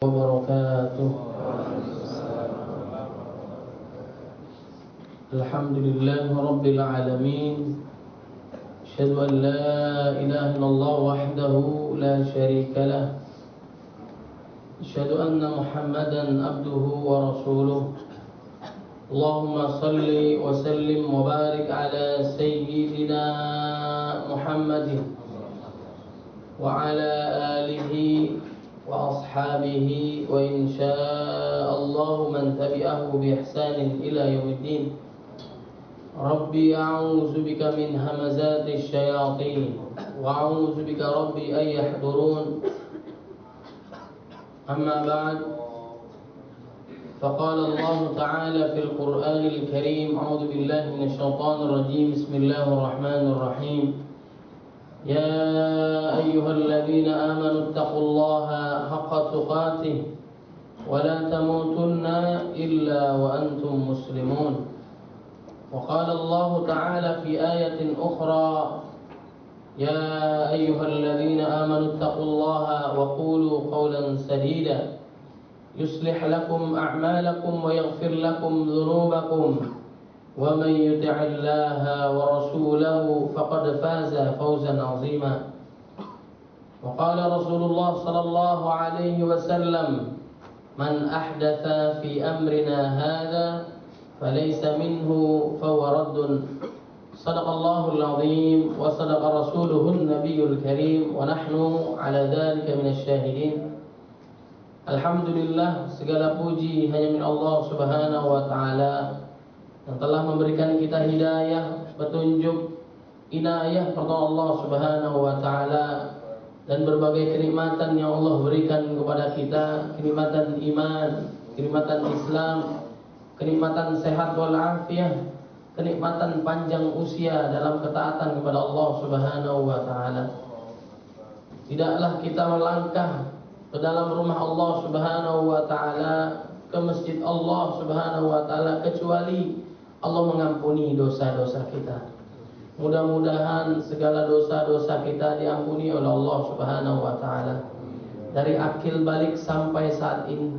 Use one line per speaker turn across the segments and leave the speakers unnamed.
وبركاته. الحمد لله رب العالمين. أشهد أن لا إله إلا الله وحده لا شريك له. أشهد أن محمدا عبده ورسوله. اللهم صل وسلم وبارك على سيدنا محمد وعلى آله وأصحابه وإن شاء الله من تبعه بإحسان إلى يوم الدين. ربي أعوذ بك من همزات الشياطين وأعوذ بك ربي أن يحضرون. أما بعد، فقال الله تعالى في القرآن الكريم: أعوذ بالله من الشيطان الرجيم. بسم الله الرحمن الرحيم. يا أيها الذين آمنوا اتقوا الله حق تقاته ولا تموتن إلا وأنتم مسلمون. وقال الله تعالى في آية أخرى: يا أيها الذين آمنوا اتقوا الله وقولوا قولا سديدا يصلح لكم أعمالكم ويغفر لكم ذنوبكم ومن يطع الله ورسوله فقد فاز فوزا عظيما. وقال رسول الله صلى الله عليه وسلم: من أحدث في أمرنا هذا فليس منه فهو رد. صدق الله العظيم وصدق رسوله النبي الكريم ونحن على ذلك من الشاهدين. Alhamdulillah, segala puji hanya milik Allah Subhanahu wa taala yang telah memberikan kita hidayah, petunjuk, inayah pertolongan Allah Subhanahu wa taala dan berbagai kenikmatan yang Allah berikan kepada kita, kenikmatan iman, kenikmatan Islam, kenikmatan sehat wal afiah, kenikmatan panjang usia dalam ketaatan kepada Allah Subhanahu wa taala. Tidaklah kita melangkah ke dalam rumah Allah Subhanahu wa taala, ke masjid Allah Subhanahu wa taala, kecuali Allah mengampuni dosa-dosa kita. Mudah-mudahan segala dosa-dosa kita diampuni oleh Allah Subhanahu wa taala. Dari akil balik sampai saat ini,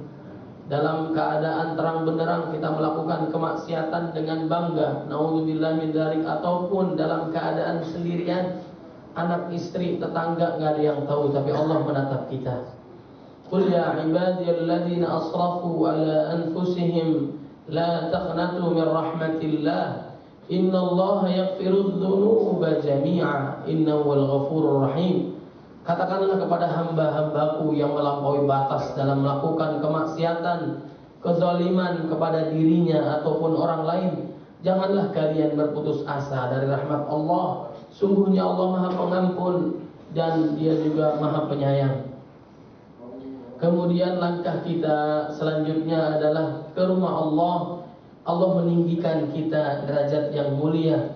dalam keadaan terang benderang kita melakukan kemaksiatan dengan bangga, naudzubillah min dzalik, ataupun dalam keadaan sendirian, anak istri, tetangga enggak ada yang tahu, tapi Allah menatap kita. Qul ya ibadiyalladzina asrafu ala anfusihim la taqnatu min rahmatillah innallaha yaghfirudz dzunuba jami'a innahu wal ghafurur rahim. Katakanlah kepada hamba-hambaku yang melampaui batas dalam melakukan kemaksiatan, kezaliman kepada dirinya ataupun orang lain, janganlah kalian berputus asa dari rahmat Allah. Sungguhnya Allah Maha Pengampun dan Dia juga Maha Penyayang. Kemudian langkah kita selanjutnya adalah ke rumah Allah. Allah meninggikan kita derajat yang mulia.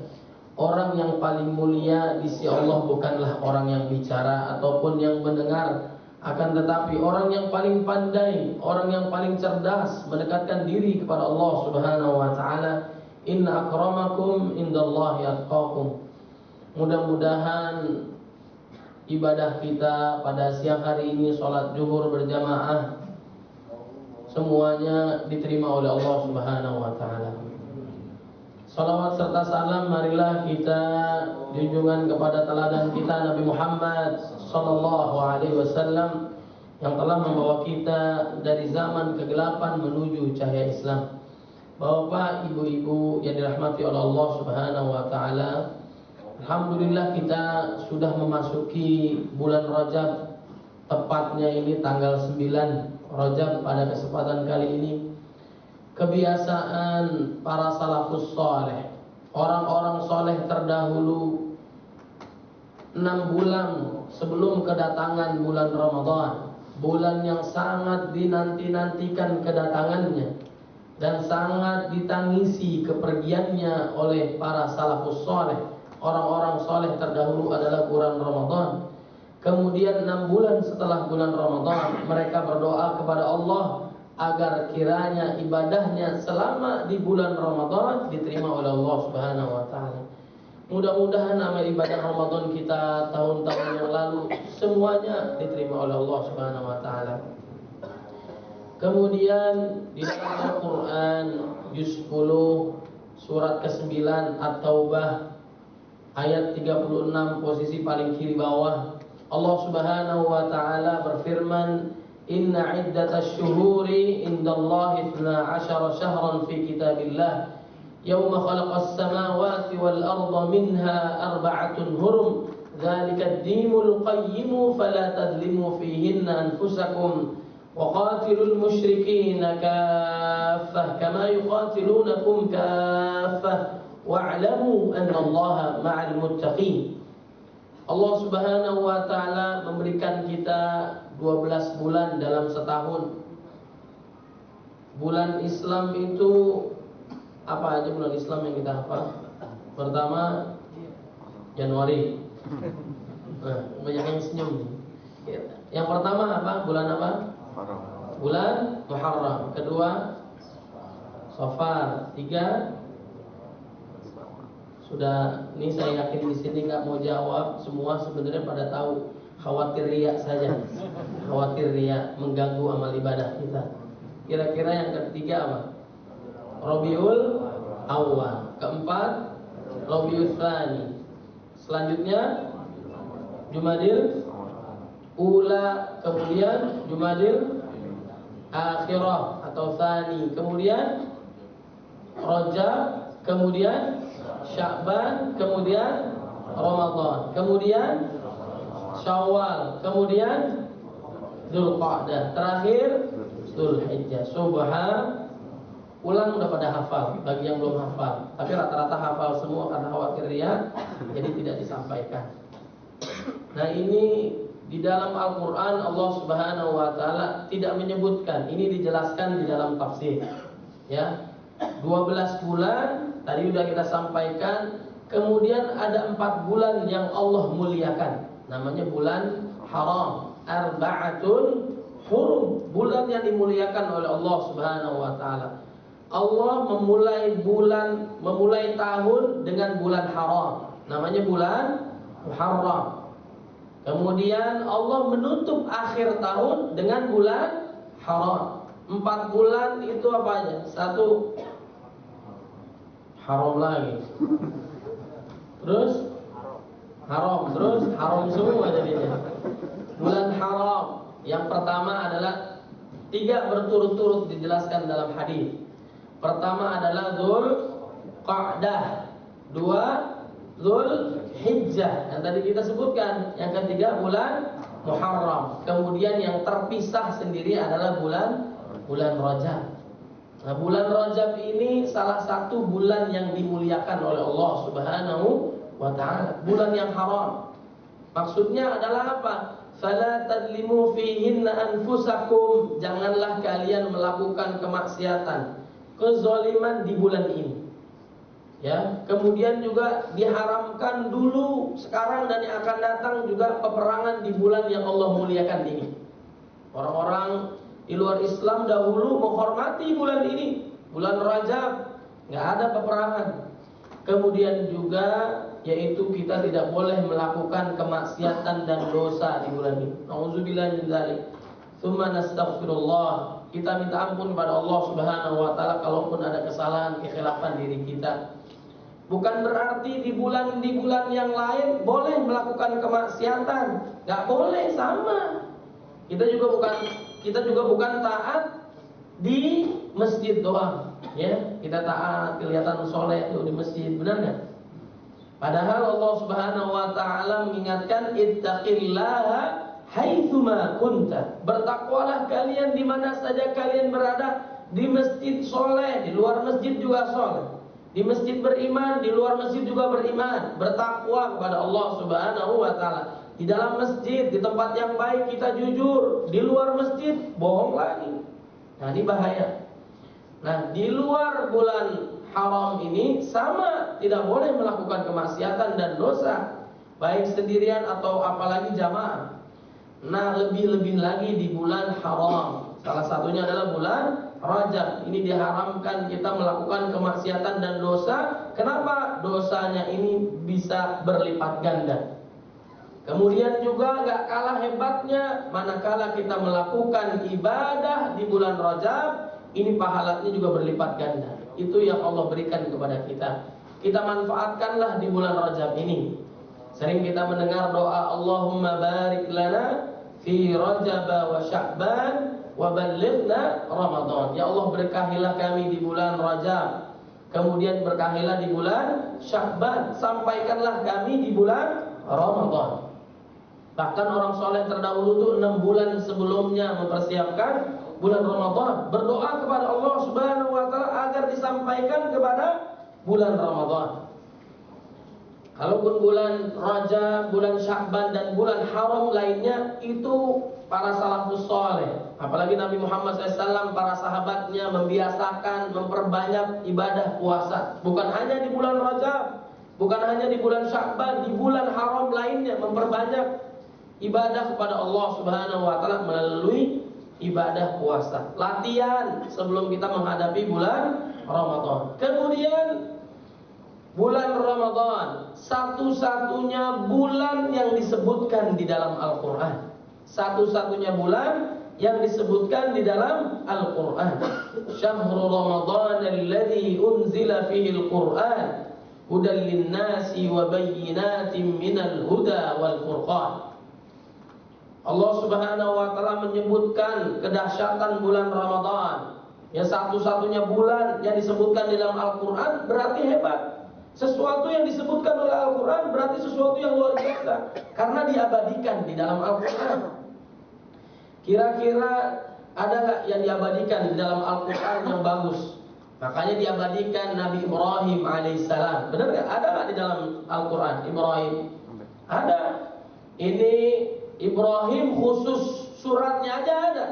Orang yang paling mulia di sisi Allah bukanlah orang yang bicara ataupun yang mendengar, akan tetapi orang yang paling pandai, orang yang paling cerdas mendekatkan diri kepada Allah Subhanahu wa taala. Inna akramakum indallahi atqakum. Mudah-mudahan ibadah kita pada siang hari ini, sholat zuhur berjamaah, semuanya diterima oleh Allah Subhanahu wa taala. Salawat serta salam marilah kita junjungan kepada teladan kita Nabi Muhammad sallallahu alaihi wasallam yang telah membawa kita dari zaman kegelapan menuju cahaya Islam. Bapak, ibu-ibu yang dirahmati oleh Allah Subhanahu wa taala, alhamdulillah kita sudah memasuki bulan Rajab, tepatnya ini tanggal 9 Rajab pada kesempatan kali ini. Kebiasaan para salafus saleh, orang-orang saleh terdahulu, 6 bulan sebelum kedatangan bulan Ramadan, bulan yang sangat dinanti-nantikan kedatangannya dan sangat ditangisi kepergiannya oleh para salafus saleh, orang-orang saleh terdahulu adalah bulan Ramadan. Kemudian 6 bulan setelah bulan Ramadan, mereka berdoa kepada Allah agar kiranya ibadahnya selama di bulan Ramadan diterima oleh Allah Subhanahu wa taala. Mudah-mudahan amal ibadah Ramadan kita tahun-tahun yang lalu semuanya diterima oleh Allah Subhanahu wa taala. Kemudian di dalam Al-Quran juz 10 surat ke-9 At-Taubah ayat 36 posisi paling kiri bawah, Allah Subhanahu wa taala berfirman, "Inna iddatash syuhuri indallahi 12 syahran fi kitabillah yawma khalaqas samawati wal arda minha arba'atun hurum dzalika ad-dinul qayyim fala tadlimu fihinna anfusakum وقاتلوا المشركين كافة كما يقاتلونكم كافة واعلموا أن الله مع المتقين. Allah Subhanahu wa taala memberikan kita 12 bulan dalam setahun. Bulan Islam itu apa aja bulan Islam yang kita hafal? Pertama Januari. Banyak yang senyum nih. Yang pertama apa? Bulan apa? Bulan Muharram. Kedua Safar. Tiga sudah, ini saya yakin di sini nggak mau jawab semua, sebenarnya pada tahu, khawatir riya saja. Khawatir riya mengganggu amal ibadah kita. Kira-kira yang ketiga apa? Rabiul Awwal. Keempat Rabiul Tsani. Selanjutnya Jumadil Ula, kemudian Jumadil Akhirah atau Tsani, kemudian Rajab, kemudian Sya'ban, kemudian Ramadan, kemudian Syawal, kemudian Dzulqa'dah, terakhir Dzulhijjah. Subhan, ulang udah pada hafal, bagi yang belum hafal, tapi rata-rata hafal semua karena khawatir riya, jadi tidak disampaikan. Nah, ini di dalam Al-Quran Allah Subhanahu wa taala tidak menyebutkan, ini dijelaskan di dalam tafsir. Ya, 12 bulan tadi sudah kita sampaikan. Kemudian ada 4 bulan yang Allah muliakan, namanya bulan haram, arba'atun hurum, bulan yang dimuliakan oleh Allah Subhanahu wa taala. Allah memulai tahun dengan bulan haram, namanya bulan Muharram. Kemudian Allah menutup akhir tahun dengan bulan haram. 4 bulan itu apa aja? Satu haram lagi. Terus haram, terus haram semua jadinya. Bulan haram yang pertama adalah 3 berturut-turut dijelaskan dalam hadis. Pertama adalah Dzulqa'dah, 2 Dzulhijjah yang tadi kita sebutkan, yang ketiga bulan Muharram. Kemudian yang terpisah sendiri adalah bulan Rajab. Nah, bulan Rajab ini salah satu bulan yang dimuliakan oleh Allah Subhanahu wa taala, bulan yang haram. Maksudnya adalah apa? Fala tadlimu fihinna anfusakum, janganlah kalian melakukan kemaksiatan, kezaliman di bulan ini. Ya, kemudian juga diharamkan dulu, sekarang dan yang akan datang juga peperangan di bulan yang Allah muliakan ini. Orang-orang di luar Islam dahulu menghormati bulan ini, bulan Rajab, nggak ada peperangan. Kemudian juga yaitu kita tidak boleh melakukan kemaksiatan dan dosa di bulan ini. Nauzubillah min dzalik. Tsumma nastaghfirullah. Kita minta ampun kepada Allah Subhanahu wa taala kalaupun ada kesalahan, kekhilafan diri kita. Bukan berarti di bulan yang lain boleh melakukan kemaksiatan, nggak boleh, sama. Kita juga bukan taat di masjid doang, ya. Kita taat, kelihatan soleh tuh di masjid, benar nggak? Padahal Allah Subhanahu wa taala mengingatkan, ittaqillaha haitsuma kunta. Bertakwalah kalian di mana saja kalian berada, di masjid soleh, di luar masjid juga soleh. Di masjid beriman, di luar masjid juga beriman. Bertakwa kepada Allah Subhanahu wa taala. Di dalam masjid, di tempat yang baik kita jujur, di luar masjid bohong lagi. Nah, ini bahaya. Nah, di luar bulan haram ini sama, tidak boleh melakukan kemaksiatan dan dosa, baik sendirian atau apalagi jamaah. Nah, lebih-lebih lagi di bulan haram. Salah satunya adalah bulan Rajab. Ini diharamkan kita melakukan kemaksiatan dan dosa. Kenapa? Dosanya ini bisa berlipat ganda. Kemudian juga nggak kalah hebatnya manakala kita melakukan ibadah di bulan Rajab, ini pahalanya juga berlipat ganda. Itu yang Allah berikan kepada kita. Kita manfaatkanlah di bulan Rajab ini. Sering kita mendengar doa Allahumma barik lana fi Rajab wa Sya'ban wa ballighna Ramadan. Ya Allah, berkahilah kami di bulan Rajab, kemudian berkahilah di bulan Sya'ban, sampaikanlah kami di bulan Ramadan. Bahkan orang soleh terdahulu itu 6 bulan sebelumnya mempersiapkan bulan Ramadan, berdoa kepada Allah Subhanahu wa taala agar disampaikan kepada bulan Ramadan. Kalaupun bulan Rajab, bulan Sya'ban dan bulan haram lainnya itu para salafus soleh, apalagi Nabi Muhammad SAW, para sahabatnya membiasakan memperbanyak ibadah puasa. Bukan hanya di bulan Rajab, bukan hanya di bulan Sya'ban, di bulan haram lainnya memperbanyak ibadah kepada Allah Subhanahu wa taala melalui ibadah puasa. Latihan sebelum kita menghadapi bulan Ramadan. Kemudian bulan Ramadan satu-satunya bulan yang disebutkan di dalam Al-Qur'an. Satu-satunya bulan yang disebutkan di dalam Al-Qur'an. Syahrul Ramadan alladzi unzila fihi al-Qur'an hudan lin-nasi wa bayyinatin minal huda wal furqan. Allah Subhanahu wa taala menyebutkan kedahsyatan bulan Ramadan. Ya, satu-satunya bulan yang disebutkan di dalam Al-Qur'an berarti hebat. Sesuatu yang disebutkan oleh Al-Qur'an berarti sesuatu yang luar biasa karena diabadikan di dalam Al-Qur'an. Kira-kira ada nggak yang diabadikan di dalam Al-Qur'an yang bagus? Makanya diabadikan Nabi Ibrahim alaihissalam. Benar nggak? Ada nggak di dalam Al-Qur'an Ibrahim? Ada. Ini Ibrahim khusus suratnya aja ada.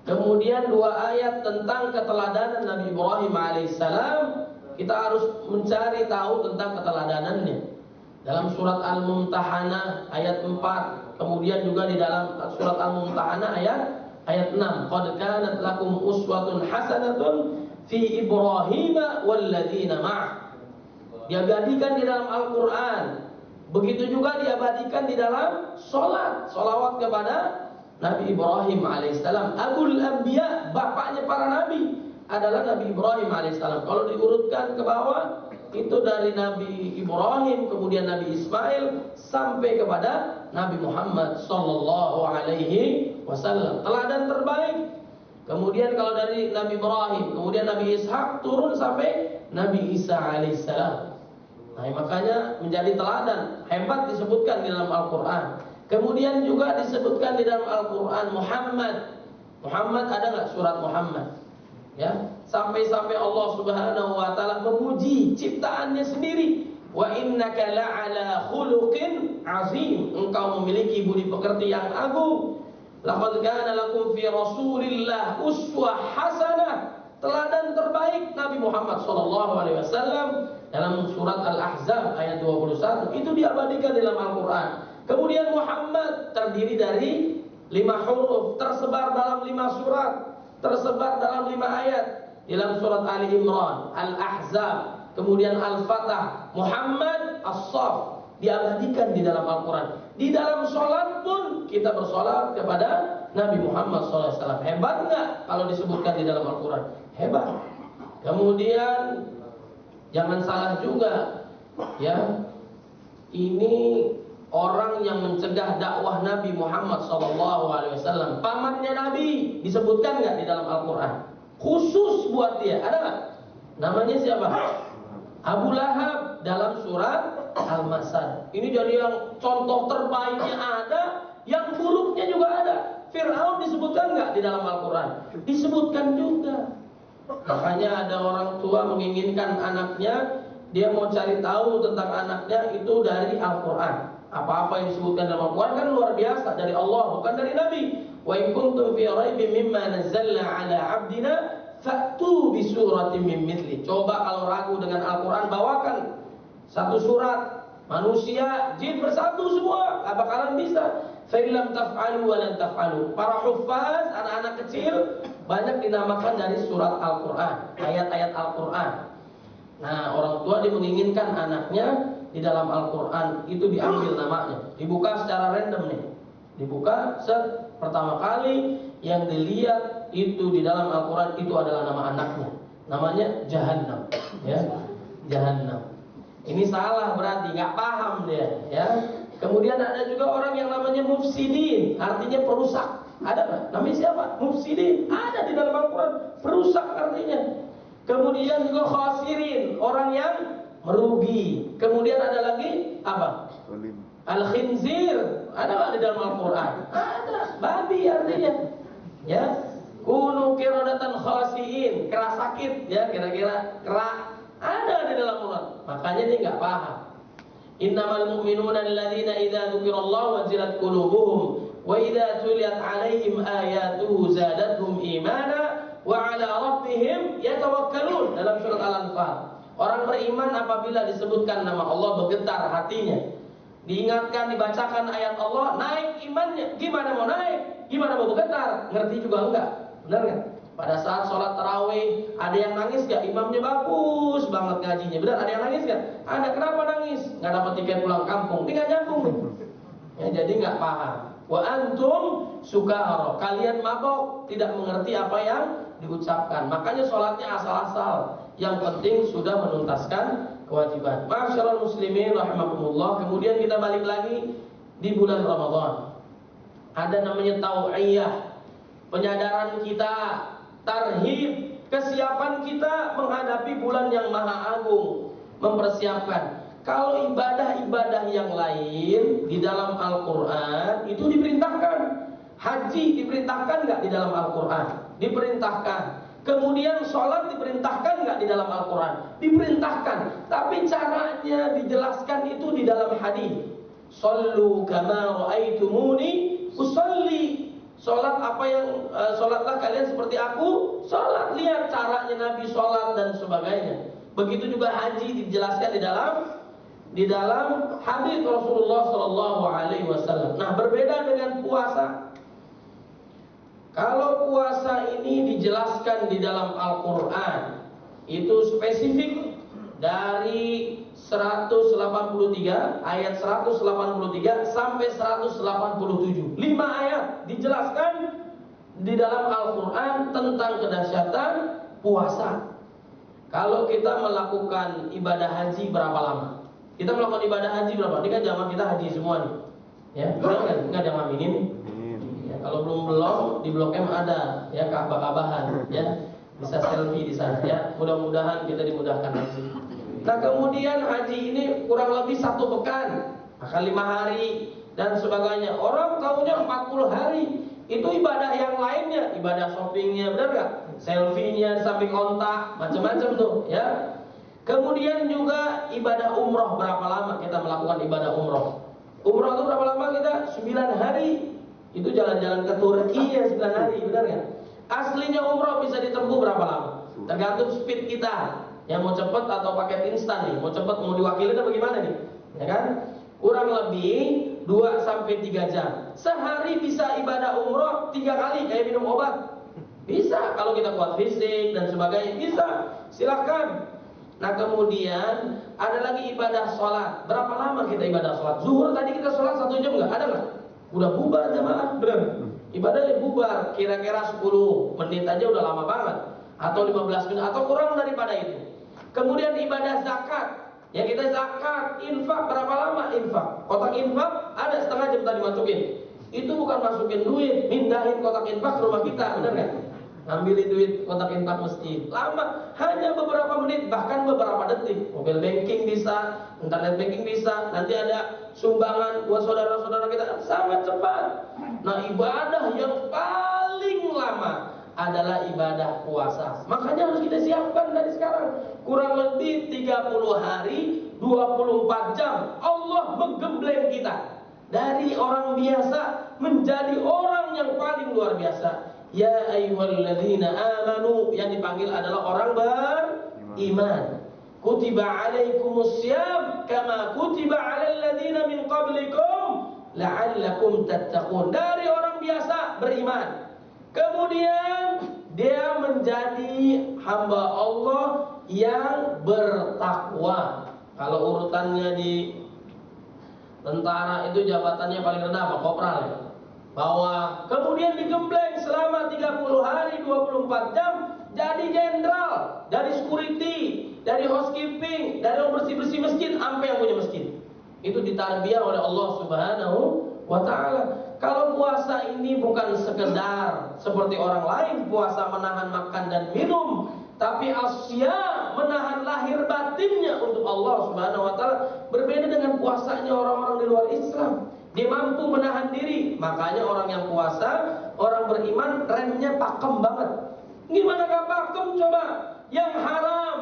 Kemudian 2 ayat tentang keteladanan Nabi Ibrahim alaihissalam. Kita harus mencari tahu tentang keteladanannya. Dalam surat Al-Mumtahanah ayat 4. Kemudian juga di dalam surat Al-Mumtahanah ayat 6. Qad kanat lakum uswatun hasanatun fi Ibrahim walladzina ma'ah. Diabadikan di dalam Al-Qur'an. Begitu juga diabadikan di dalam sholat, sholawat kepada Nabi Ibrahim alaihissalam. Abul Anbiya, bapaknya para nabi adalah Nabi Ibrahim alaihissalam. Kalau diurutkan ke bawah, itu dari Nabi Ibrahim, kemudian Nabi Ismail, sampai kepada Nabi Muhammad sallallahu alaihi wasallam. Teladan terbaik. Kemudian kalau dari Nabi Ibrahim, kemudian Nabi Ishak, turun sampai Nabi Isa alaihissalam. Nah, makanya menjadi teladan, hebat disebutkan di dalam Al-Qur'an. Kemudian juga disebutkan di dalam Al-Qur'an Muhammad. Muhammad, ada nggak surat Muhammad? Ya, sampai-sampai Allah Subhanahu wa taala memuji ciptaannya sendiri. Wa innaka la'ala khuluqin azim. Engkau memiliki budi pekerti yang agung. Laqad kana lakum fi Rasulillah uswah hasanah. Teladan terbaik Nabi Muhammad sallallahu alaihi wasallam. Dalam surat Al-Ahzab ayat 21 itu diabadikan dalam Al-Qur'an. Kemudian Muhammad terdiri dari 5 huruf, tersebar dalam 5 surat, tersebar dalam 5 ayat. Dalam surat Ali Imran, Al-Ahzab, kemudian Al-Fatah, Muhammad, As-Saff, diabadikan di dalam Al-Qur'an. Di dalam sholat pun kita bersolat kepada Nabi Muhammad SAW. Hebat nggak kalau disebutkan di dalam Al-Qur'an? Hebat. Kemudian jangan salah juga, ya. Ini orang yang mencegah dakwah Nabi Muhammad SAW. Pamannya Nabi disebutkan nggak di dalam Al-Quran? Khusus buat dia, ada nggak? Namanya siapa? Abu Lahab dalam surat Al-Masad. Ini jadi yang contoh terbaiknya ada, yang buruknya juga ada. Fir'aun disebutkan nggak di dalam Al-Quran? Disebutkan juga. Makanya ada orang tua menginginkan anaknya, dia mau cari tahu tentang anaknya itu dari Al-Quran. Apa-apa yang disebutkan dalam Al-Quran kan luar biasa, dari Allah, bukan dari Nabi. Wa in kuntum fi raibin mimma nazzalna ala 'abdina fa'tu bi suratin min mithli. Coba kalau ragu dengan Al-Quran, bawakan satu surat. Manusia, jin bersatu semua, gak bakalan bisa. Fa in lam taf'alu wa lan taf'alu. Para huffaz, anak-anak kecil banyak dinamakan dari surat Al-Quran, ayat-ayat Al-Quran. Nah, orang tua dia menginginkan anaknya di dalam Al-Quran itu diambil namanya, dibuka secara random nih, dibuka pertama kali yang dilihat itu di dalam Al-Quran itu adalah nama anaknya, namanya Jahannam, ya, Jahannam. Ini salah berarti, nggak paham dia, ya. Kemudian ada juga orang yang namanya mufsidin, artinya perusak. Ada nggak? Namanya siapa? Mufsidin. Ada di dalam Al-Quran, perusak artinya. Kemudian juga khasirin, orang yang merugi. Kemudian ada lagi apa? Al-khinzir. Ada nggak di dalam Al-Quran? Ada. Babi artinya. Ya. Kunu kirodatan khasiin, kera sakit, ya, kira-kira kera. Ada di dalam Al-Quran. Makanya dia nggak paham. Innamal mu'minuna alladzina idza dzukirallahu wajilat qulubuhum wa idza tuliyat 'alaihim ayatuhu zadatuhum imana wa 'ala rabbihim yatawakkalun, dalam surat Al-Anfal. Orang beriman apabila disebutkan nama Allah bergetar hatinya. Diingatkan, dibacakan ayat Allah, naik imannya. Gimana mau naik? Gimana mau bergetar? Ngerti juga enggak? Benar enggak? Pada saat sholat tarawih, ada yang nangis gak? Imamnya bagus banget ngajinya. Benar, ada yang nangis gak? Ada. Kenapa nangis? Gak dapat tiket pulang kampung. Ini gak nyambung. Ya, jadi gak paham. Wa antum sukara, kalian mabok, tidak mengerti apa yang diucapkan. Makanya sholatnya asal-asal. Yang penting sudah menuntaskan kewajiban. Ma'asyiral muslimin rahimakumullah. Kemudian kita balik lagi di bulan Ramadan. Ada namanya tau'iyah, penyadaran kita, tarhib, kesiapan kita menghadapi bulan yang maha agung, mempersiapkan. Kalau ibadah-ibadah yang lain di dalam Al-Quran itu diperintahkan. Haji diperintahkan nggak di dalam Al-Quran? Diperintahkan. Kemudian sholat diperintahkan nggak di dalam Al-Quran? Diperintahkan. Tapi caranya dijelaskan itu di dalam hadis. Sallu kama ra'aitumuni usalli. Sholat apa yang sholatlah kalian seperti aku sholat. Lihat caranya Nabi sholat dan sebagainya. Begitu juga haji dijelaskan di dalam hadis Rasulullah Shallallahu Alaihi Wasallam. Nah, berbeda dengan puasa. Kalau puasa ini dijelaskan di dalam Al-Quran, itu spesifik dari 183 ayat 183 sampai 187. 5 ayat dijelaskan di dalam Al-Quran tentang kedahsyatan puasa. Kalau kita melakukan ibadah haji berapa lama? Kita melakukan ibadah haji berapa? Ini kan jamaah kita haji semua nih. Ya, enggak ada yang ngaminin nih. Ya, kalau belum di Blok M ada ya Ka'bah-Ka'bahan ya. Bisa selfie di sana ya. Mudah-mudahan kita dimudahkan haji. Nah, kemudian haji ini kurang lebih 1 pekan, maka 5 hari dan sebagainya. Orang tahunya 40 hari. Itu ibadah yang lainnya, ibadah shoppingnya, benar gak? Selfie-nya, samping kontak, macam-macam tuh ya. Kemudian juga ibadah umroh, berapa lama kita melakukan ibadah umroh? Umroh itu berapa lama kita? 9 hari. Itu jalan-jalan ke Turki ya 9 hari, benar gak? Aslinya umroh bisa ditempuh berapa lama? Tergantung speed kita. Yang mau cepet atau paket instan nih, mau cepet mau diwakilin atau bagaimana nih? Ya kan? Kurang lebih 2-3 jam. Sehari bisa ibadah umroh 3 kali kayak minum obat. Bisa kalau kita kuat fisik dan sebagainya, bisa. Silahkan. Nah, kemudian ada lagi ibadah sholat. Berapa lama kita ibadah sholat? Zuhur tadi kita sholat 1 jam nggak? Ada nggak? Udah bubar jamaah, benar? Ibadahnya bubar, kira-kira 10 menit aja udah lama banget. Atau 15 menit, atau kurang daripada itu. Kemudian ibadah zakat. Ya, kita zakat, infak, berapa lama infak? Kotak infak ada setengah jam tadi masukin. Itu bukan masukin duit, mindahin kotak infak ke rumah kita, benar nggak? Ngambilin duit kotak infak masjid. Lama, hanya beberapa menit, bahkan beberapa detik. Mobile banking bisa, internet banking bisa. Nanti ada sumbangan buat saudara-saudara kita, sangat cepat. Nah, ibadah yang paling lama adalah ibadah puasa. Makanya harus kita siapkan dari sekarang. Kurang lebih 30 hari, 24 jam. Allah menggembleng kita dari orang biasa menjadi orang yang paling luar biasa. Ya ayyuhalladzina amanu, yang dipanggil adalah orang beriman. Kutiba alaikumussyam kama kutiba alal ladzina min qablikum la'allakum tattaqun. Dari orang biasa beriman, kemudian dia menjadi hamba Allah yang bertakwa. Kalau urutannya di tentara itu jabatannya paling rendah apa? Kopral ya. Bahwa kemudian digembleng selama 30 hari 24 jam jadi jenderal, dari security, dari housekeeping, dari yang bersih-bersih masjid sampai yang punya masjid. Itu ditarbiyah oleh Allah Subhanahu wa taala. Kalau puasa ini bukan sekedar seperti orang lain puasa menahan makan dan minum, tapi asya menahan lahir batinnya untuk Allah Subhanahu wa taala. Berbeda dengan puasanya orang-orang di luar Islam. Dia mampu menahan diri. Makanya orang yang puasa, orang beriman remnya pakem banget. Gimana gak pakem coba? Yang haram,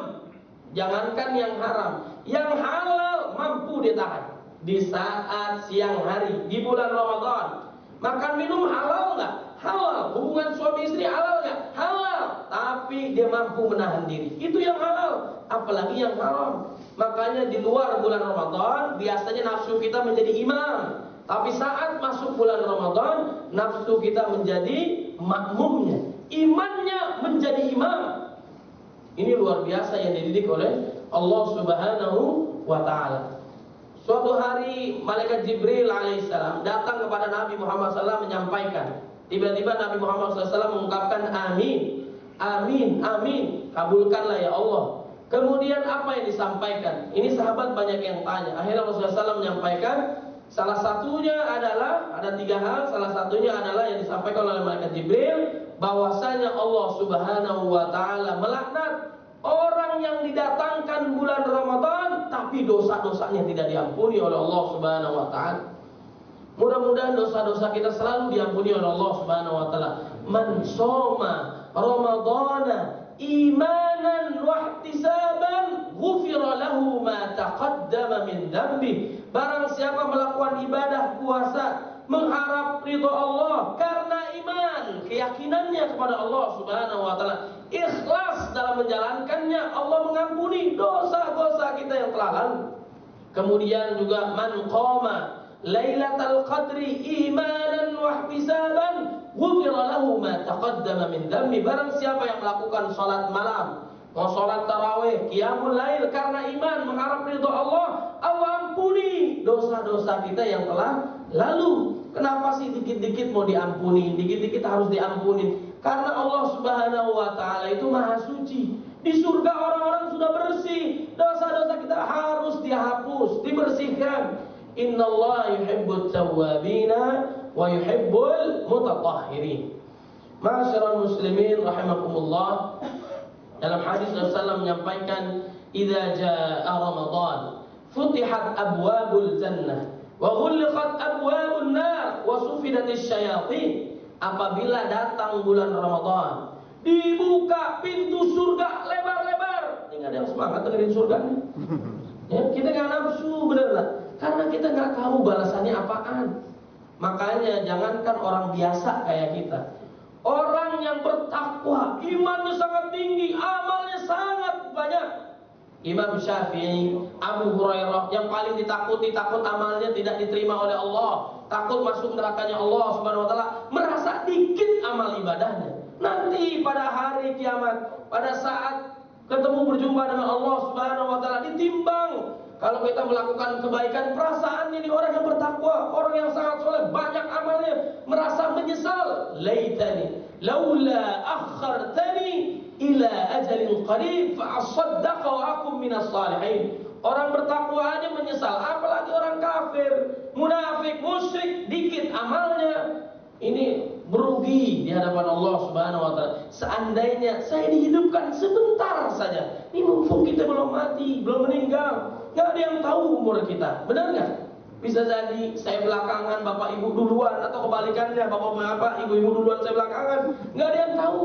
jangankan yang haram, yang halal mampu ditahan. Di saat siang hari di bulan Ramadan, makan minum halal nggak? Halal. Hubungan suami istri halal nggak? Halal. Tapi dia mampu menahan diri. Itu yang halal. Apalagi yang haram. Makanya di luar bulan Ramadan biasanya nafsu kita menjadi imam. Tapi saat masuk bulan Ramadan, nafsu kita menjadi makmumnya, imannya menjadi imam. Ini luar biasa yang dididik oleh Allah Subhanahu wa taala. Suatu hari malaikat Jibril alaihissalam datang kepada Nabi Muhammad SAW menyampaikan. Tiba-tiba Nabi Muhammad SAW mengungkapkan amin, amin, amin, kabulkanlah ya Allah. Kemudian apa yang disampaikan? Ini sahabat banyak yang tanya. Akhirnya Rasulullah SAW menyampaikan, salah satunya adalah, ada 3 hal. Salah satunya adalah yang disampaikan oleh malaikat Jibril, bahwasanya Allah Subhanahu wa taala melaknat orang yang didatangkan bulan Ramadan tapi dosa-dosanya tidak diampuni oleh Allah Subhanahu wa taala. Mudah-mudahan dosa-dosa kita selalu diampuni oleh Allah Subhanahu wa taala. Man shoma Ramadana imanan wa ihtisaban ghufira lahu ma taqaddama min dambi. Barang siapa melakukan ibadah puasa mengharap ridha Allah karena iman, keyakinannya kepada Allah Subhanahu wa taala, ikhlas dalam menjalankannya, Allah mengampuni dosa-dosa kita yang telah lalu. Kemudian juga man qama Lailatul Qadri imanan wa ihtisaban ghufira lahu ma taqaddama min dambi. Barang siapa yang melakukan salat malam, mau salat tarawih, qiyamul lail karena iman, mengharap ridha Allah, Allah ampuni dosa-dosa kita yang telah lalu. Kenapa sih dikit-dikit mau diampuni, dikit-dikit harus diampuni? Karena Allah Subhanahu wa taala itu Maha Suci. Di surga orang-orang sudah bersih, dosa-dosa kita harus dihapus, dibersihkan. Innallaha yuhibbut tawwabina wa yuhibbul mutatahhirin. Ma'asyiral muslimin rahimakumullah. Dalam hadis Rasulullah menyampaikan, "Idza jaa Ramadan, futihat abwabul jannah wa ghulqat abwabun nar wa sufidatis syayatin." Apabila datang bulan Ramadan, dibuka pintu surga lebar-lebar. Ini nggak ada yang semangat dengerin surga nih. Ya, kita nggak nafsu, bener lah. Karena kita nggak tahu balasannya apaan. Makanya jangankan orang biasa kayak kita, orang yang bertakwa, imannya sangat tinggi, amalnya sangat banyak. Imam Syafi'i, Abu Hurairah, yang paling ditakuti, takut amalnya tidak diterima oleh Allah, takut masuk nerakanya Allah Subhanahu wa taala, merasa dikit amal ibadahnya. Nanti pada hari kiamat, pada saat ketemu berjumpa dengan Allah Subhanahu wa taala, ditimbang. Kalau kita melakukan kebaikan, perasaannya ini orang yang bertakwa, orang yang sangat soleh, banyak amalnya, merasa menyesal. Laitani laula akhartani ila ajalin qarib fa asaddaqa wa akum minas salihin. Orang bertakwa aja menyesal, apalagi orang kafir, munafik, musyrik, dikit amalnya. Ini merugi di hadapan Allah Subhanahu wa taala. Seandainya saya dihidupkan sebentar saja, ini mumpung kita belum mati, belum meninggal, nggak ada yang tahu umur kita, benar nggak? Bisa jadi saya belakangan, bapak ibu duluan, atau kebalikannya, bapak ibu duluan, saya belakangan, nggak ada yang tahu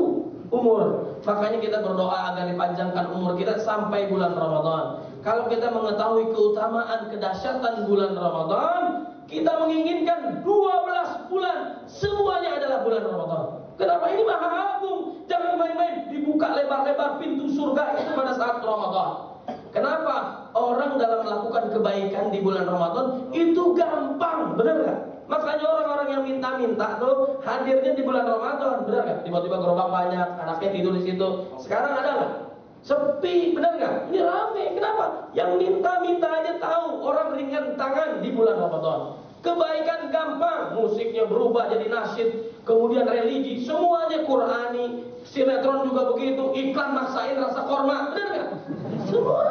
umur. Makanya kita berdoa agar dipanjangkan umur kita sampai bulan Ramadan. Kalau kita mengetahui keutamaan kedahsyatan bulan Ramadan, kita menginginkan 12 bulan semuanya adalah bulan Ramadan. Kenapa? Ini maha agung. Jangan main-main, dibuka lebar-lebar pintu surga itu pada saat Ramadan. Kenapa? Orang dalam melakukan kebaikan di bulan Ramadan itu gampang, benar nggak? Makanya orang-orang yang minta-minta tuh hadirnya di bulan Ramadan, benar nggak? Tiba-tiba gerobak banyak, anaknya tidur di situ. Sekarang ada nggak? Sepi, benar nggak? Ini rame, kenapa? Yang minta-minta aja tahu orang ringan tangan di bulan Ramadan. Kebaikan gampang, musiknya berubah jadi nasyid, kemudian religi, semuanya Qurani, sinetron juga begitu, iklan maksain rasa korma, benar nggak? Semua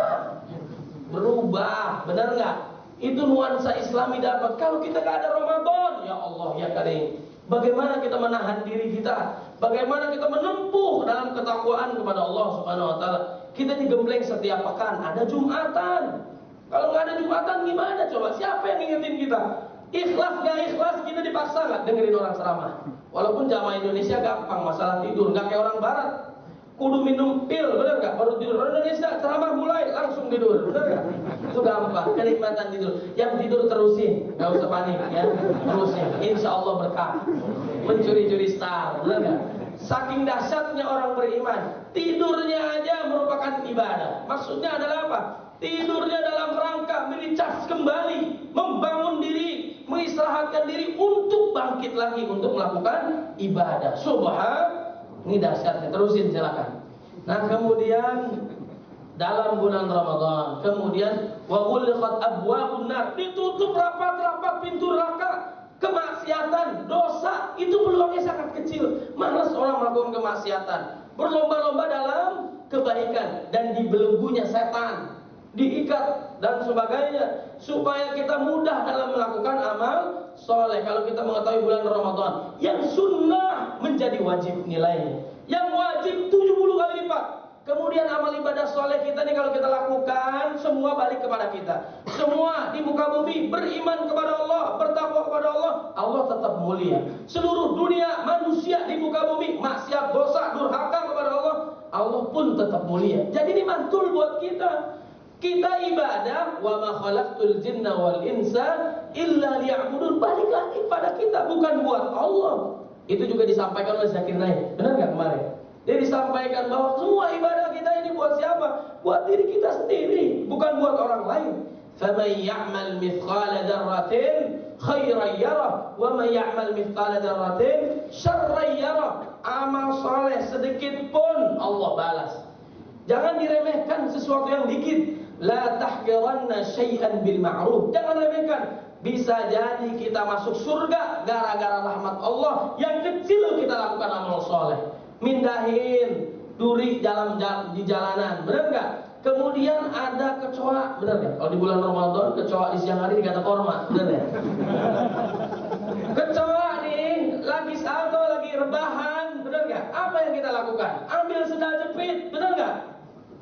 berubah, benar nggak? Itu nuansa Islami dapat. Kalau kita nggak ada Ramadan, ya Allah ya Karim, bagaimana kita menahan diri kita? Bagaimana kita menempuh dalam ketakwaan kepada Allah Subhanahu wa taala? Kita digembleng setiap pekan, ada Jumatan. Kalau nggak ada Jumatan gimana coba? Siapa yang ngingetin kita? Ikhlas nggak ikhlas kita dipaksa nggak dengerin orang ceramah. Walaupun jamaah Indonesia gampang masalah tidur, nggak kayak orang Barat. Kudu minum pil, benar nggak? Baru tidur. Orang Indonesia ceramah mulai langsung tidur, benar nggak? Itu gampang, kenikmatan tidur. Yang tidur terusin, nggak usah panik ya, terusin. Insya Allah berkah. Mencuri-curi star, benar nggak? Saking dahsyatnya orang beriman, tidurnya aja merupakan ibadah. Maksudnya adalah apa? Tidurnya dalam rangka mericas kembali, membangun diri, mengistirahatkan diri untuk bangkit lagi untuk melakukan ibadah. Ini dahsyatnya. Terusin silakan. Nah, kemudian dalam bulan Ramadan, kemudian wa ghulqat abwabun nar, ditutup rapat-rapat pintu neraka. Kemaksiatan, dosa itu peluangnya sangat kecil. Malas orang melakukan kemaksiatan, berlomba-lomba dalam kebaikan dan dibelenggunya setan, diikat dan sebagainya supaya kita mudah dalam melakukan amal soleh. Kalau kita mengetahui bulan Ramadan, yang sunnah menjadi wajib nilainya, yang wajib 70 kali lipat. Kemudian amal ibadah soleh kita nih kalau kita lakukan, semua balik kepada kita. Semua di muka bumi beriman kepada Allah, bertakwa kepada Allah, Allah tetap mulia. Seluruh dunia manusia di muka bumi maksiat, dosa, durhaka kepada Allah, Allah pun tetap mulia. Jadi ini mantul buat kita. Kita ibadah, wa ma khalaqtul jinna wal insa illa liya'budun, balik lagi pada kita, bukan buat Allah. Itu juga disampaikan oleh Zakir Naik, benar nggak kemarin? Dia disampaikan bahwa semua ibadah kita ini buat siapa? Buat diri kita sendiri, bukan buat orang lain. فَمَنْ يَعْمَلْ مِثْقَالَ ذَرَّةٍ خَيْرًا يَرَهُ وَمَنْ يَعْمَلْ مِثْقَالَ ذَرَّةٍ شَرًّا يَرَهُ. Amal soleh sedikit pun Allah balas. Jangan diremehkan sesuatu yang dikit. La tahqiranna syai'an bil ma'ruf. Jangan remehkan. Bisa jadi kita masuk surga gara-gara rahmat Allah. Yang kecil kita lakukan amal soleh. Mindahin duri di jalanan, benar nggak? Kemudian ada kecoa, benar nggak? Kalau di bulan Ramadan kecoa di siang hari dikata korma, benar nggak? Kecoa nih lagi salto, lagi rebahan, benar nggak? Apa yang kita lakukan? Ambil sendal jepit, benar nggak?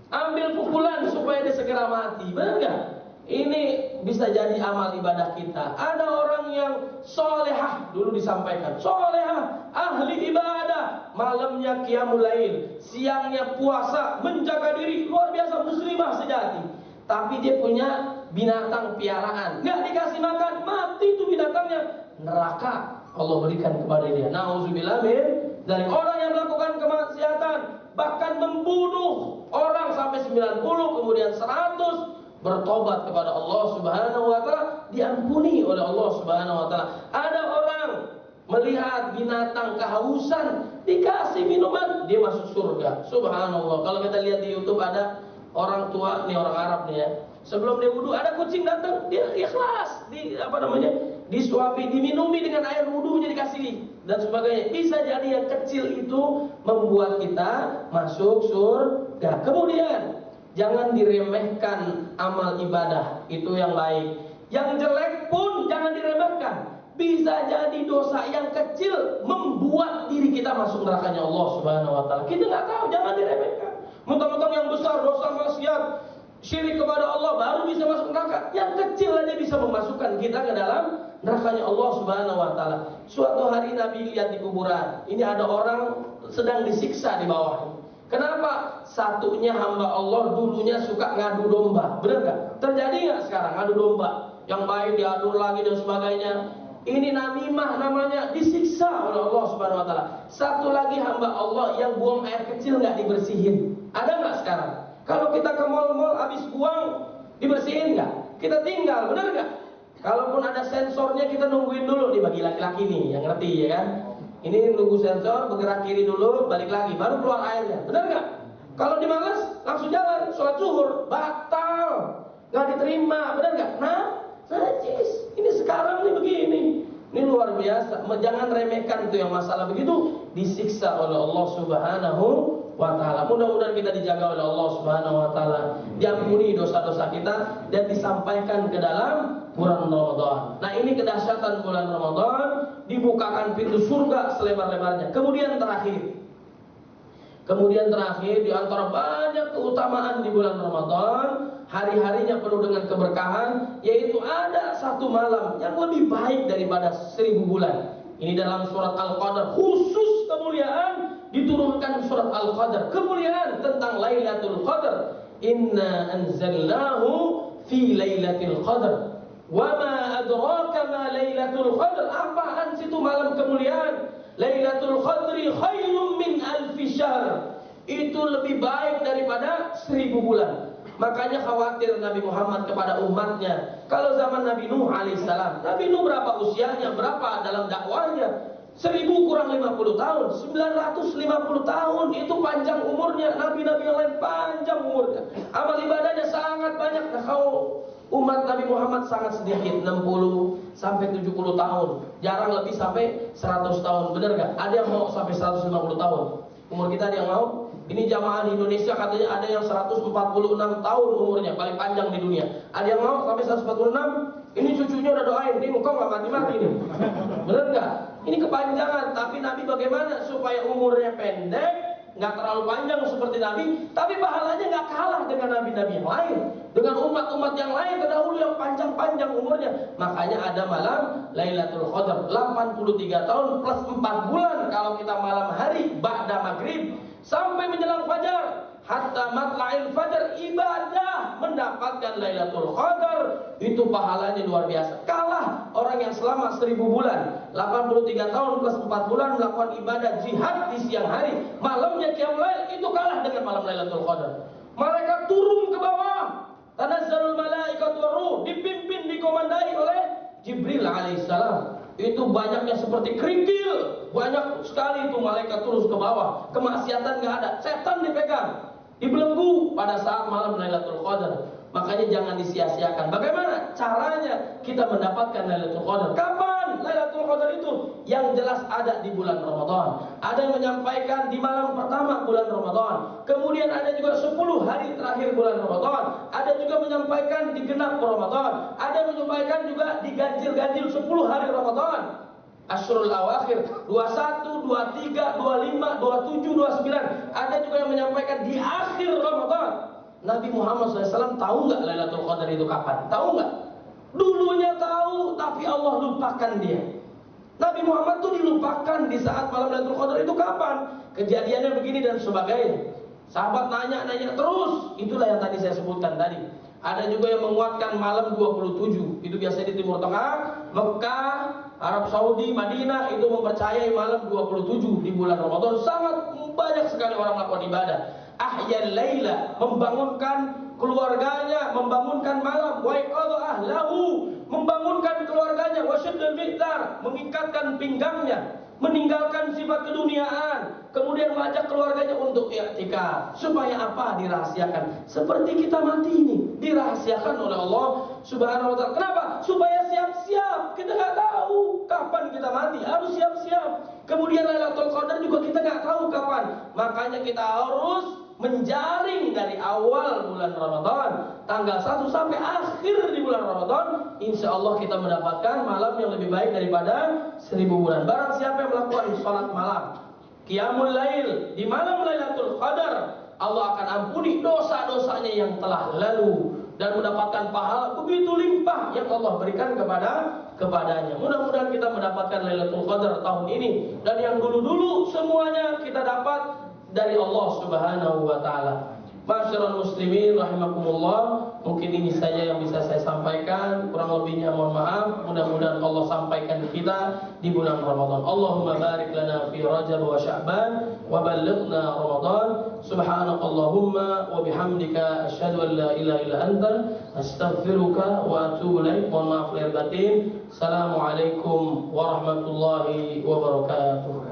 Ambil pukulan supaya dia segera mati, benar nggak? Ini bisa jadi amal ibadah kita. Ada orang yang solehah, dulu disampaikan, solehah, ahli ibadah, malamnya qiyamul lail, siangnya puasa, menjaga diri, luar biasa, muslimah sejati. Tapi dia punya binatang piaraan, nggak dikasih makan, mati itu binatangnya, neraka Allah berikan kepada dia. Nauzubillah min dari orang yang melakukan kemaksiatan, bahkan membunuh orang sampai 90, kemudian 100, bertobat kepada Allah Subhanahu wa taala, diampuni oleh Allah Subhanahu wa taala. Ada orang melihat binatang kehausan, dikasih minuman, dia masuk surga. Subhanallah. Kalau kita lihat di YouTube ada orang tua nih, orang Arab nih ya. Sebelum dia wudu ada kucing datang, dia ikhlas disuapi, diminumi dengan air wudunya, dikasih dan sebagainya. Bisa jadi yang kecil itu membuat kita masuk surga. Kemudian jangan diremehkan amal ibadah, itu yang baik. Yang jelek pun jangan diremehkan. Bisa jadi dosa yang kecil membuat diri kita masuk nerakanya Allah Subhanahu wa taala. Kita nggak tahu, jangan diremehkan. Mentang-mentang yang besar dosa maksiat, syirik kepada Allah baru bisa masuk neraka. Yang kecil aja bisa memasukkan kita ke dalam nerakanya Allah Subhanahu wa taala. Suatu hari Nabi lihat di kuburan, ini ada orang sedang disiksa di bawah. Kenapa? Satunya hamba Allah dulunya suka ngadu domba, benar nggak? Terjadi nggak sekarang ngadu domba? Yang baik diadu lagi dan sebagainya. Ini namimah namanya, disiksa oleh Allah Subhanahu wa taala. Satu lagi hamba Allah yang buang air kecil nggak dibersihin. Ada nggak sekarang? Kalau kita ke mall-mall habis buang, dibersihin nggak? Kita tinggal, benar nggak? Kalaupun ada sensornya kita nungguin dulu nih, bagi laki-laki nih yang ngerti ya kan. Ini nunggu sensor, bergerak kiri dulu, balik lagi, baru keluar airnya, benar nggak? Kalau dimalas langsung jalan, sholat zuhur batal, nggak diterima, benar nggak? Nah, najis. Ini sekarang nih begini. Ini luar biasa. Jangan remehkan itu yang masalah begitu disiksa oleh Allah Subhanahu wa taala. Mudah-mudahan kita dijaga oleh Allah Subhanahu wa taala, diampuni dosa-dosa kita dan disampaikan ke dalam bulan Ramadan. Nah, ini kedahsyatan bulan Ramadan, dibukakan pintu surga selebar-lebarnya. Kemudian terakhir di antara banyak keutamaan di bulan Ramadan, hari-harinya penuh dengan keberkahan, yaitu ada satu malam yang lebih baik daripada 1000 bulan. Ini dalam surat Al-Qadar, khusus kemuliaan diturunkan surat Al-Qadar, kemuliaan tentang Lailatul Qadar. Inna anzalnahu fi Lailatul Qadar. Wa ma adraka ma Lailatul Qadar. Apaan situ malam kemuliaan? Lailatul Qadri khairum min alfi syahr. Itu lebih baik daripada 1000 bulan. Makanya khawatir Nabi Muhammad kepada umatnya. Kalau zaman Nabi Nuh alaihissalam, Nabi Nuh berapa usianya, berapa dalam dakwahnya? 1000 kurang 50 tahun, 950 tahun. Itu panjang umurnya. Nabi-nabi yang lain panjang umurnya, amal ibadahnya sangat banyak. Nah, kalau umat Nabi Muhammad sangat sedikit, 60 sampai 70 tahun. Jarang lebih sampai 100 tahun. Benar gak? Ada yang mau sampai 150 tahun? Umur kita ada yang mau? Ini jamaah di Indonesia katanya ada yang 146 tahun umurnya, paling panjang di dunia. Ada yang mau sampai 146? Ini cucunya udah doain, ini engkau gak mati-mati nih. Benar gak? Ini kepanjangan. Tapi Nabi bagaimana supaya umurnya pendek, nggak terlalu panjang seperti Nabi, tapi pahalanya nggak kalah dengan nabi-nabi yang lain, dengan umat-umat yang lain terdahulu yang panjang-panjang umurnya. Makanya ada malam Lailatul Qadar, 83 tahun plus 4 bulan kalau kita malam hari ba'da maghrib sampai menjelang fajar, hatta matla'il fajar, ibadah mendapatkan Lailatul Qadar itu pahalanya luar biasa. Kalah orang yang selama 1000 bulan, 83 tahun plus 4 bulan melakukan ibadah jihad di siang hari, malamnya qiyamul lail, itu kalah dengan malam Lailatul Qadar. Malaikat turun ke bawah, tanazzalul malaikatu waruh, dipimpin, dikomandai oleh Jibril alaihissalam. Itu banyaknya seperti kerikil, banyak sekali itu malaikat turun ke bawah. Kemaksiatan nggak ada, setan dipegang, dibelenggu pada saat malam Lailatul Qadar. Makanya jangan disia-siakan. Bagaimana caranya kita mendapatkan Lailatul Qadar? Kapan Lailatul Qadar itu? Yang jelas ada di bulan Ramadan. Ada yang menyampaikan di malam pertama bulan Ramadan. Kemudian ada juga 10 hari terakhir bulan Ramadan. Ada juga menyampaikan di genap Ramadan. Ada yang menyampaikan juga di ganjil-ganjil 10 hari Ramadan. Asyrul Awakhir 21, 23, 25, 27, 29. Ada juga yang menyampaikan di akhir Ramadan. Nabi Muhammad SAW tahu nggak Lailatul Qadar itu kapan? Tahu nggak? Dulunya tahu, tapi Allah lupakan dia. Nabi Muhammad tuh dilupakan di saat malam Lailatul Qadar itu kapan? Kejadiannya begini dan sebagainya. Sahabat nanya terus. Itulah yang tadi saya sebutkan tadi. Ada juga yang menguatkan malam 27. Itu biasanya di Timur Tengah, Mekah, Arab Saudi, Madinah itu mempercayai malam 27 di bulan Ramadan. Sangat banyak sekali orang melakukan ibadah. Ahyal laila, membangunkan keluarganya, membangunkan malam. Wa iqadha ahlahu, membangunkan keluarganya. Wa syaddal mi'zar, mengikatkan pinggangnya, meninggalkan sifat keduniaan, kemudian mengajak keluarganya untuk i'tikaf. Supaya apa? Dirahasiakan. Seperti kita mati ini, dirahasiakan oleh Allah Subhanahu wa taala. Kenapa? Supaya siap-siap. Kita nggak tahu kapan kita mati, harus siap-siap. Kemudian Lailatul Qadar juga kita nggak tahu kapan. Makanya kita harus menjaring dari awal bulan Ramadan, tanggal 1 sampai akhir di bulan Ramadan. Insya Allah kita mendapatkan malam yang lebih baik daripada 1000 bulan. Barang siapa yang melakukan sholat malam, qiyamul lail di malam Lailatul Qadar, Allah akan ampuni dosa-dosanya yang telah lalu dan mendapatkan pahala begitu limpah yang Allah berikan kepadanya. Mudah-mudahan kita mendapatkan Lailatul Qadar tahun ini, dan yang dulu-dulu semuanya kita dapat dari Allah Subhanahu wa taala. Ma'asyiral muslimin rahimakumullah, mungkin ini saja yang bisa saya sampaikan, kurang lebihnya mohon maaf. Mudah-mudahan Allah sampaikan kita di bulan Ramadan. Allahumma barik lana fi Rajab wa Sya'ban wa ballighna Ramadan. Subhanakallahumma wa bihamdika asyhadu an la ilaha illa anta astaghfiruka wa atubu ilaik. Mohon maaf lahir batin. Assalamualaikum warahmatullahi wabarakatuh.